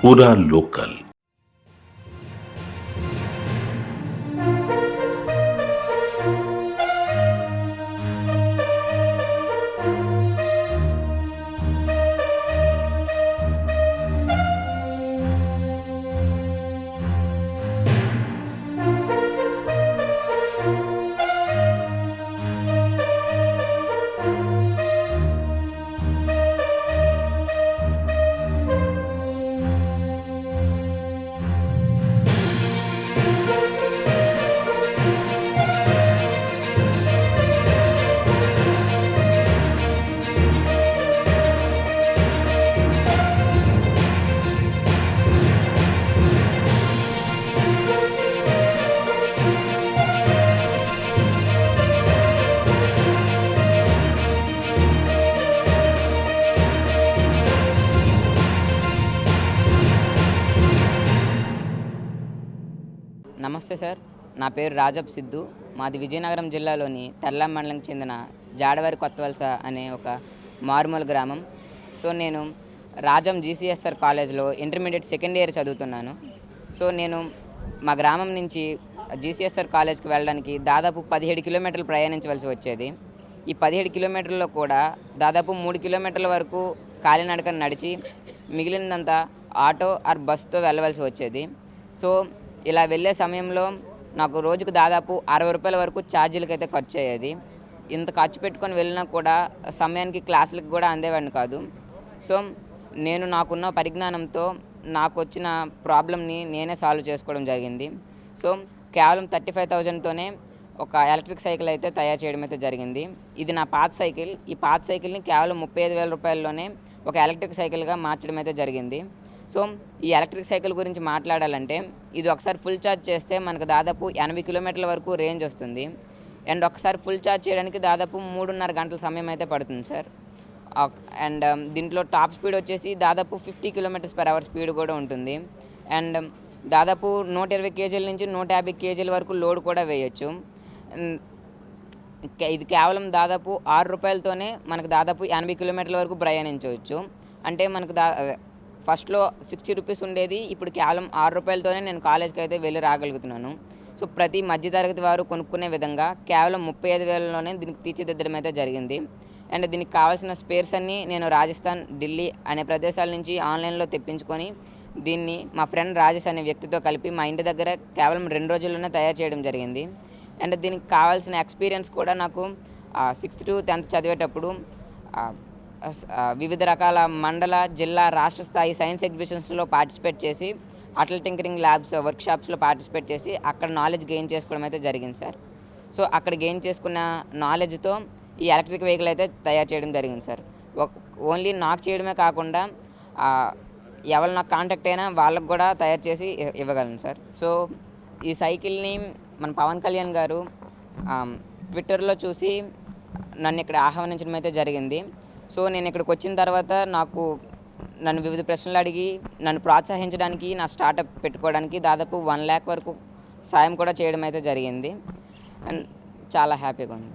पूरा लोकल। నమస్తే సార్, నా పేరు రాజబ్ సిద్ధు. మాది విజయనగరం జిల్లాలోని తర్లాం మండలంకి చెందిన జాడవారి కొత్తవలస అనే ఒక మారుమూల గ్రామం. సో నేను రాజం జీసీఎస్ఆర్ కాలేజ్లో ఇంటర్మీడియట్ సెకండ్ ఇయర్ చదువుతున్నాను. సో నేను మా గ్రామం నుంచి జీసీఎస్ఆర్ కాలేజ్కి వెళ్ళడానికి దాదాపు 17 కిలోమీటర్లు ప్రయాణించవలసి వచ్చేది. ఈ 17 కిలోమీటర్లలో కూడా దాదాపు 3 కిలోమీటర్ల వరకు కాలినడకన నడిచి మిగిలినంతా ఆటో ఆర్ బస్తో వెళ్ళవలసి వచ్చేది. సో ఇలా వెళ్ళే సమయంలో నాకు రోజుకు దాదాపు 60 రూపాయల వరకు ఛార్జీలకి అయితే ఖర్చు అయ్యేది. ఇంత ఖర్చు పెట్టుకొని వెళ్ళినా కూడా సమయానికి క్లాసులకు కూడా అందేవాడిని కాదు. సో నేను నాకున్న పరిజ్ఞానంతో నాకు వచ్చిన ప్రాబ్లమ్ని నేనే సాల్వ్ చేసుకోవడం జరిగింది. సో కేవలం 35,000తోనే ఒక ఎలక్ట్రిక్ సైకిల్ అయితే తయారు చేయడం అయితే జరిగింది. ఇది నా పాత సైకిల్. ఈ పాత సైకిల్ని కేవలం 35,000 రూపాయల్లోనే ఒక ఎలక్ట్రిక్ సైకిల్గా మార్చడం అయితే జరిగింది. సో ఈ ఎలక్ట్రిక్ సైకిల్ గురించి మాట్లాడాలంటే ఇది ఒకసారి ఫుల్ ఛార్జ్ చేస్తే మనకు దాదాపు 80 కిలోమీటర్ల వరకు రేంజ్ వస్తుంది. అండ్ ఒకసారి ఫుల్ ఛార్జ్ చేయడానికి దాదాపు 3.5 గంటల సమయం అయితే పడుతుంది సార్. అండ్ దీంట్లో టాప్ స్పీడ్ వచ్చేసి దాదాపు 50 km/h స్పీడ్ కూడా ఉంటుంది. అండ్ దాదాపు 120 kg నుంచి 150 kg వరకు లోడ్ కూడా వేయచ్చు. ఇది కేవలం దాదాపు 6 రూపాయలతోనే మనకు దాదాపు 80 కిలోమీటర్ల వరకు ప్రయాణించవచ్చు. అంటే మనకు ఫస్ట్లో 60 రూపీస్ ఉండేది, ఇప్పుడు కేవలం 6 రూపాయలతోనే నేను కాలేజ్కి అయితే వెళ్ళి రాగలుగుతున్నాను. సో ప్రతి మధ్యతరగతి వారు కొనుక్కునే విధంగా కేవలం 35,000లోనే దీనికి తీర్చిదిద్దడం అయితే జరిగింది. అండ్ దీనికి కావాల్సిన స్పేర్స్ అన్నీ నేను రాజస్థాన్, ఢిల్లీ అనే ప్రదేశాల నుంచి ఆన్లైన్లో తెప్పించుకొని దీన్ని మా ఫ్రెండ్ రాజేష్ అనే వ్యక్తితో కలిపి మా ఇంటి దగ్గర కేవలం 2 రోజుల్లోనే తయారు చేయడం జరిగింది. అండ్ దీనికి కావాల్సిన ఎక్స్పీరియన్స్ కూడా నాకు 6th to 10th చదివేటప్పుడు వివిధ రకాల మండల, జిల్లా, రాష్ట్ర స్థాయి సైన్స్ ఎగ్జిబిషన్స్లో పార్టిసిపేట్ చేసి అటల్ టింకరింగ్ ల్యాబ్స్ వర్క్షాప్స్లో పార్టిసిపేట్ చేసి అక్కడ నాలెడ్జ్ గెయిన్ చేసుకోవడం అయితే జరిగింది సార్. సో అక్కడ గెయిన్ చేసుకున్న నాలెడ్జ్తో ఈ ఎలక్ట్రిక్ వెహికల్ అయితే తయారు చేయడం జరిగింది సార్. ఓన్లీ నాకు చేయడమే కాకుండా ఎవరు నాకు కాంటాక్ట్ అయినా వాళ్ళకు కూడా తయారు చేసి ఇవ్వగలను సార్. సో ఈ సైకిల్ని మన పవన్ కళ్యాణ్ గారు ట్విట్టర్లో చూసి నన్ను ఇక్కడ ఆహ్వానించడం అయితే జరిగింది. సో నేను ఇక్కడికి వచ్చిన తర్వాత నన్ను వివిధ ప్రశ్నలు అడిగి నన్ను ప్రోత్సహించడానికి, నా స్టార్టప్ పెట్టుకోవడానికి దాదాపు 1 lakh వరకు సాయం కూడా చేయడం అయితే జరిగింది. అండ్ చాలా హ్యాపీగా ఉంది.